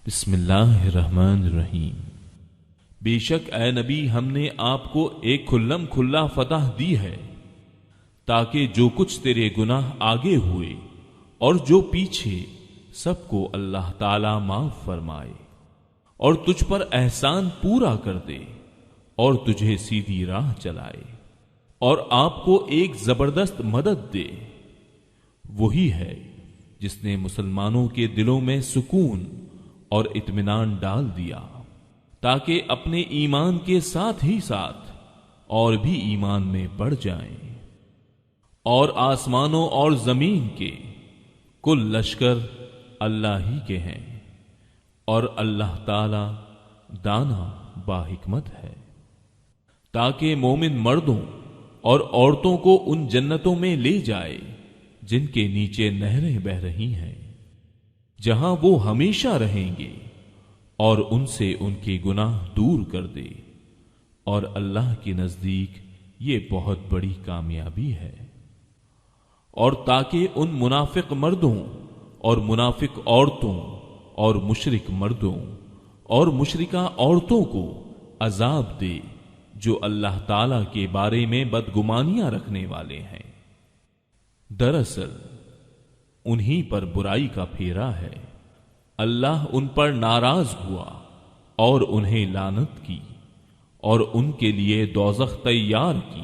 بسم اللہ الرحمن الرحیم۔ بے شک اے نبی ہم نے آپ کو ایک کھلم کھلا فتح دی ہے تاکہ جو کچھ تیرے گناہ آگے ہوئے اور جو پیچھے سب کو اللہ تعالی معاف فرمائے اور تجھ پر احسان پورا کر دے اور تجھے سیدھی راہ چلائے اور آپ کو ایک زبردست مدد دے۔ وہی ہے جس نے مسلمانوں کے دلوں میں سکون اور اطمینان ڈال دیا تاکہ اپنے ایمان کے ساتھ ہی ساتھ اور بھی ایمان میں بڑھ جائیں، اور آسمانوں اور زمین کے کل لشکر اللہ ہی کے ہیں اور اللہ تعالی دانا باحکمت ہے، تاکہ مومن مردوں اور عورتوں کو ان جنتوں میں لے جائے جن کے نیچے نہریں بہہ رہی ہیں، جہاں وہ ہمیشہ رہیں گے، اور ان سے ان کے گناہ دور کر دے، اور اللہ کے نزدیک یہ بہت بڑی کامیابی ہے۔ اور تاکہ ان منافق مردوں اور منافق عورتوں اور مشرک مردوں اور مشرکہ عورتوں کو عذاب دے جو اللہ تعالی کے بارے میں بدگمانیاں رکھنے والے ہیں، دراصل انہی پر برائی کا پھیرا ہے۔ اللہ ان پر ناراض ہوا اور انہیں لعنت کی اور ان کے لیے دوزخ تیار کی،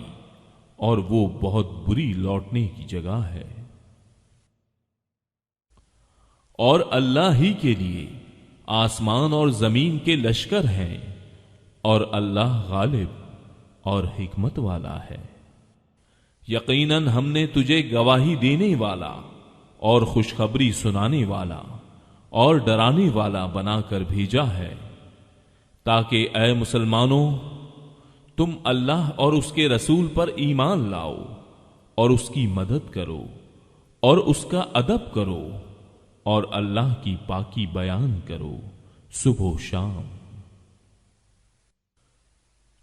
اور وہ بہت بری لوٹنے کی جگہ ہے۔ اور اللہ ہی کے لیے آسمان اور زمین کے لشکر ہیں، اور اللہ غالب اور حکمت والا ہے۔ یقیناً ہم نے تجھے گواہی دینے والا اور خوشخبری سنانے والا اور ڈرانے والا بنا کر بھیجا ہے، تاکہ اے مسلمانوں تم اللہ اور اس کے رسول پر ایمان لاؤ اور اس کی مدد کرو اور اس کا ادب کرو اور اللہ کی پاکی بیان کرو صبح و شام۔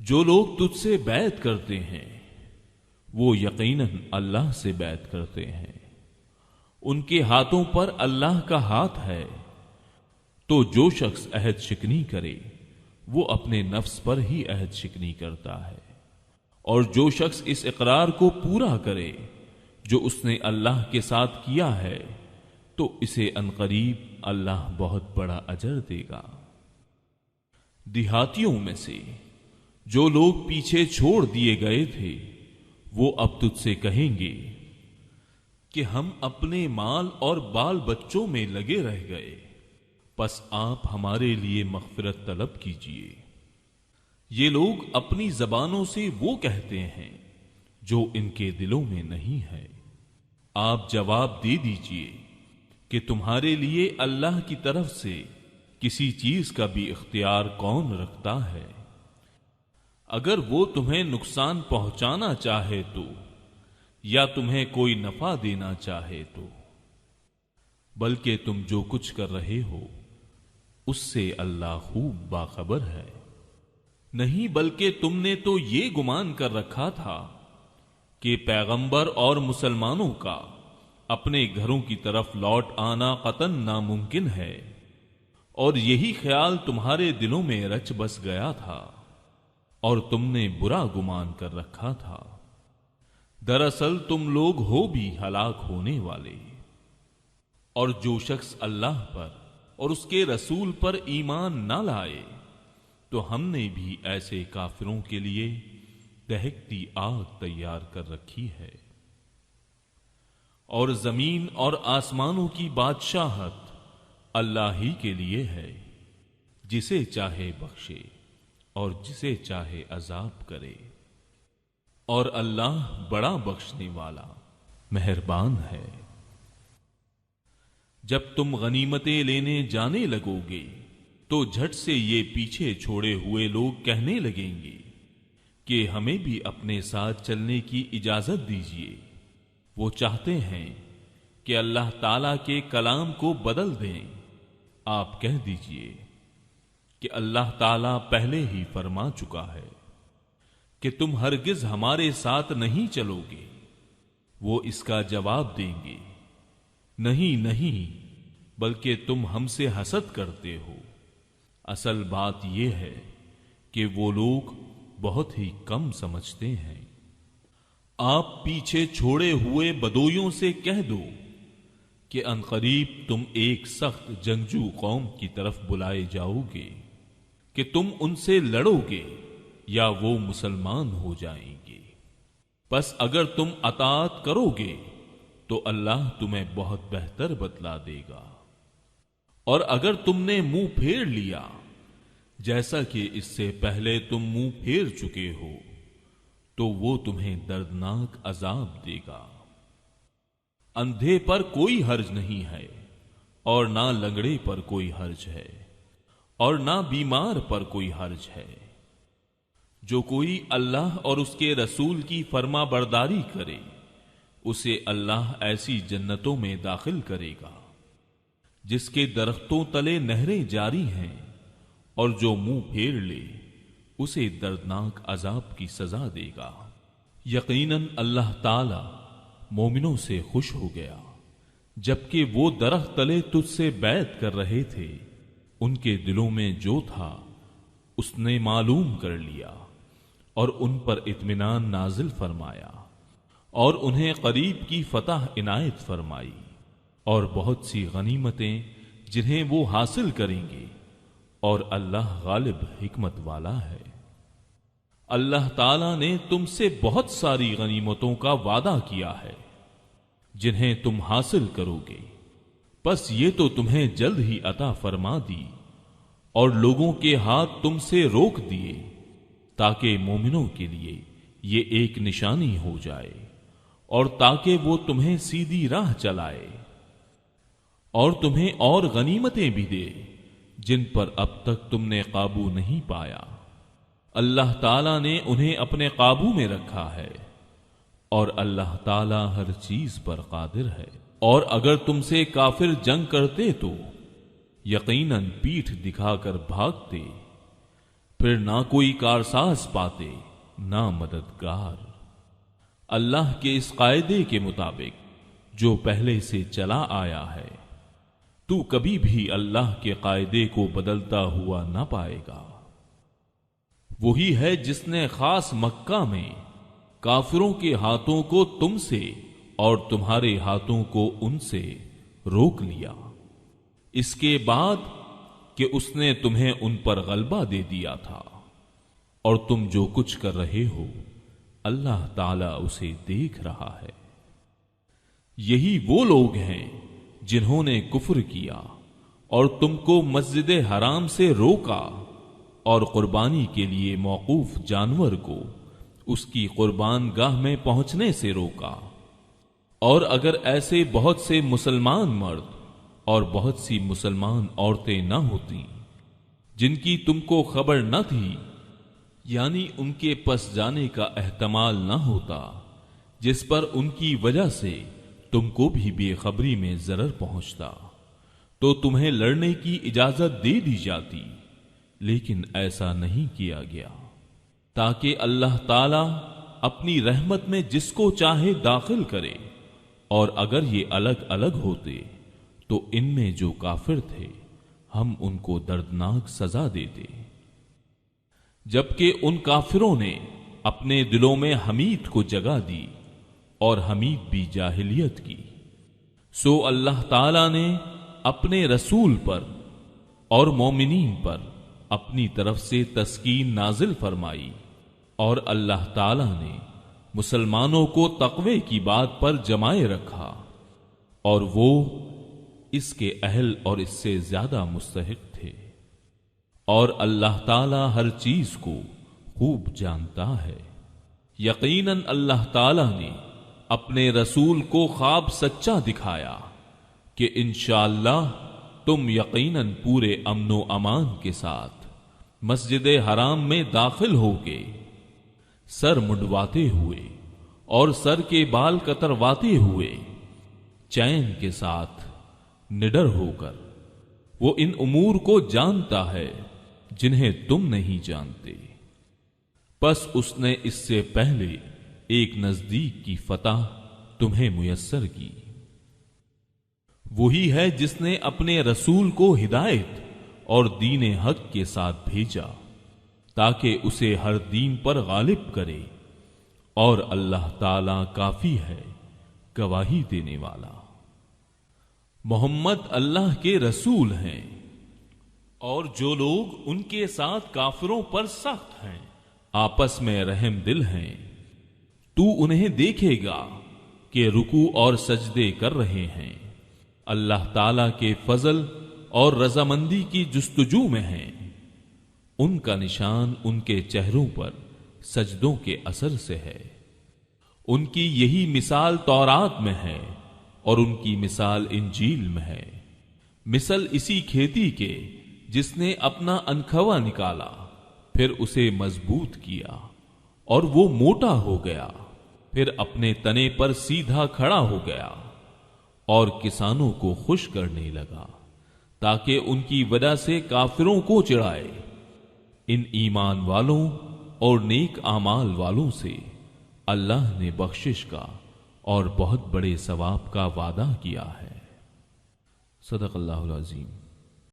جو لوگ تجھ سے بیعت کرتے ہیں وہ یقیناً اللہ سے بیعت کرتے ہیں، ان کے ہاتھوں پر اللہ کا ہاتھ ہے۔ تو جو شخص عہد شکنی کرے وہ اپنے نفس پر ہی عہد شکنی کرتا ہے، اور جو شخص اس اقرار کو پورا کرے جو اس نے اللہ کے ساتھ کیا ہے تو اسے عنقریب اللہ بہت بڑا اجر دے گا۔ دیہاتیوں میں سے جو لوگ پیچھے چھوڑ دیے گئے تھے وہ اب تجھ سے کہیں گے کہ ہم اپنے مال اور بال بچوں میں لگے رہ گئے، پس آپ ہمارے لیے مغفرت طلب کیجئے۔ یہ لوگ اپنی زبانوں سے وہ کہتے ہیں جو ان کے دلوں میں نہیں ہے۔ آپ جواب دے دیجئے کہ تمہارے لیے اللہ کی طرف سے کسی چیز کا بھی اختیار کون رکھتا ہے؟ اگر وہ تمہیں نقصان پہنچانا چاہے تو، یا تمہیں کوئی نفع دینا چاہے تو، بلکہ تم جو کچھ کر رہے ہو اس سے اللہ خوب باخبر ہے۔ نہیں بلکہ تم نے تو یہ گمان کر رکھا تھا کہ پیغمبر اور مسلمانوں کا اپنے گھروں کی طرف لوٹ آنا قطعاً ناممکن ہے، اور یہی خیال تمہارے دلوں میں رچ بس گیا تھا اور تم نے برا گمان کر رکھا تھا۔ دراصل تم لوگ ہو بھی ہلاک ہونے والے۔ اور جو شخص اللہ پر اور اس کے رسول پر ایمان نہ لائے تو ہم نے بھی ایسے کافروں کے لیے دہکتی آگ تیار کر رکھی ہے۔ اور زمین اور آسمانوں کی بادشاہت اللہ ہی کے لیے ہے، جسے چاہے بخشے اور جسے چاہے عذاب کرے، اور اللہ بڑا بخشنے والا مہربان ہے۔ جب تم غنیمتیں لینے جانے لگو گے تو جھٹ سے یہ پیچھے چھوڑے ہوئے لوگ کہنے لگیں گے کہ ہمیں بھی اپنے ساتھ چلنے کی اجازت دیجیے۔ وہ چاہتے ہیں کہ اللہ تعالی کے کلام کو بدل دیں۔ آپ کہہ دیجئے کہ اللہ تعالی پہلے ہی فرما چکا ہے کہ تم ہرگز ہمارے ساتھ نہیں چلو گے۔ وہ اس کا جواب دیں گے، نہیں نہیں، بلکہ تم ہم سے حسد کرتے ہو۔ اصل بات یہ ہے کہ وہ لوگ بہت ہی کم سمجھتے ہیں۔ آپ پیچھے چھوڑے ہوئے بدویوں سے کہہ دو کہ عنقریب تم ایک سخت جنگجو قوم کی طرف بلائے جاؤ گے کہ تم ان سے لڑو گے یا وہ مسلمان ہو جائیں گے۔ پس اگر تم اطاعت کرو گے تو اللہ تمہیں بہت بہتر بدلہ دے گا، اور اگر تم نے منہ پھیر لیا جیسا کہ اس سے پہلے تم منہ پھیر چکے ہو تو وہ تمہیں دردناک عذاب دے گا۔ اندھے پر کوئی حرج نہیں ہے اور نہ لنگڑے پر کوئی حرج ہے اور نہ بیمار پر کوئی حرج ہے۔ جو کوئی اللہ اور اس کے رسول کی فرما برداری کرے اسے اللہ ایسی جنتوں میں داخل کرے گا جس کے درختوں تلے نہریں جاری ہیں، اور جو منہ پھیر لے اسے دردناک عذاب کی سزا دے گا۔ یقیناً اللہ تعالی مومنوں سے خوش ہو گیا جبکہ وہ درخت تلے تجھ سے بیعت کر رہے تھے، ان کے دلوں میں جو تھا اس نے معلوم کر لیا اور ان پر اطمینان نازل فرمایا اور انہیں قریب کی فتح عنایت فرمائی اور بہت سی غنیمتیں جنہیں وہ حاصل کریں گے، اور اللہ غالب حکمت والا ہے۔ اللہ تعالیٰ نے تم سے بہت ساری غنیمتوں کا وعدہ کیا ہے جنہیں تم حاصل کرو گے، بس یہ تو تمہیں جلد ہی عطا فرما دی اور لوگوں کے ہاتھ تم سے روک دیے تاکہ مومنوں کے لیے یہ ایک نشانی ہو جائے اور تاکہ وہ تمہیں سیدھی راہ چلائے اور تمہیں اور غنیمتیں بھی دے جن پر اب تک تم نے قابو نہیں پایا۔ اللہ تعالیٰ نے انہیں اپنے قابو میں رکھا ہے اور اللہ تعالیٰ ہر چیز پر قادر ہے۔ اور اگر تم سے کافر جنگ کرتے تو یقیناً پیٹھ دکھا کر بھاگتے، پھر نہ کوئی کارساز پاتے نہ مددگار۔ اللہ کے اس قاعدے کے مطابق جو پہلے سے چلا آیا ہے تو کبھی بھی اللہ کے قاعدے کو بدلتا ہوا نہ پائے گا۔ وہی ہے جس نے خاص مکہ میں کافروں کے ہاتھوں کو تم سے اور تمہارے ہاتھوں کو ان سے روک لیا، اس کے بعد کہ اس نے تمہیں ان پر غلبہ دے دیا تھا، اور تم جو کچھ کر رہے ہو اللہ تعالیٰ اسے دیکھ رہا ہے۔ یہی وہ لوگ ہیں جنہوں نے کفر کیا اور تم کو مسجد حرام سے روکا اور قربانی کے لیے موقوف جانور کو اس کی قربان گاہ میں پہنچنے سے روکا، اور اگر ایسے بہت سے مسلمان مرد اور بہت سی مسلمان عورتیں نہ ہوتی جن کی تم کو خبر نہ تھی، یعنی ان کے پس جانے کا احتمال نہ ہوتا جس پر ان کی وجہ سے تم کو بھی بے خبری میں ضرر پہنچتا، تو تمہیں لڑنے کی اجازت دے دی جاتی، لیکن ایسا نہیں کیا گیا تاکہ اللہ تعالی اپنی رحمت میں جس کو چاہے داخل کرے، اور اگر یہ الگ الگ ہوتے تو ان میں جو کافر تھے ہم ان کو دردناک سزا دیتے۔ جبکہ ان کافروں نے اپنے دلوں میں حمید کو جگہ دی اور حمید بھی جاہلیت کی، سو اللہ تعالی نے اپنے رسول پر اور مومنین پر اپنی طرف سے تسکین نازل فرمائی، اور اللہ تعالی نے مسلمانوں کو تقوی کی بات پر جمائے رکھا، اور وہ اس کے اہل اور اس سے زیادہ مستحق تھے، اور اللہ تعالی ہر چیز کو خوب جانتا ہے۔ یقیناً اللہ تعالی نے اپنے رسول کو خواب سچا دکھایا کہ انشاءاللہ تم یقیناً پورے امن و امان کے ساتھ مسجد حرام میں داخل ہوگے، سر منڈواتے ہوئے اور سر کے بال کترواتے ہوئے، چین کے ساتھ نڈر ہو کر۔ وہ ان امور کو جانتا ہے جنہیں تم نہیں جانتے، پس اس نے اس سے پہلے ایک نزدیک کی فتح تمہیں میسر کی۔ وہی ہے جس نے اپنے رسول کو ہدایت اور دین حق کے ساتھ بھیجا تاکہ اسے ہر دین پر غالب کرے، اور اللہ تعالی کافی ہے گواہی دینے والا۔ محمد اللہ کے رسول ہیں، اور جو لوگ ان کے ساتھ کافروں پر سخت ہیں، آپس میں رحم دل ہیں، تو انہیں دیکھے گا کہ رکوع اور سجدے کر رہے ہیں، اللہ تعالی کے فضل اور رضامندی کی جستجو میں ہیں۔ ان کا نشان ان کے چہروں پر سجدوں کے اثر سے ہے۔ ان کی یہی مثال تورات میں ہے اور ان کی مثال انجیل میں ہے۔ مثل اسی کھیتی کے جس نے اپنا انکھوا نکالا، پھر اسے مضبوط کیا اور وہ موٹا ہو گیا، پھر اپنے تنے پر سیدھا کھڑا ہو گیا اور کسانوں کو خوش کرنے لگا تاکہ ان کی وجہ سے کافروں کو چڑھائے۔ ان ایمان والوں اور نیک اعمال والوں سے اللہ نے بخشش کا اور بہت بڑے ثواب کا وعدہ کیا ہے۔ صدق اللہ العظیم۔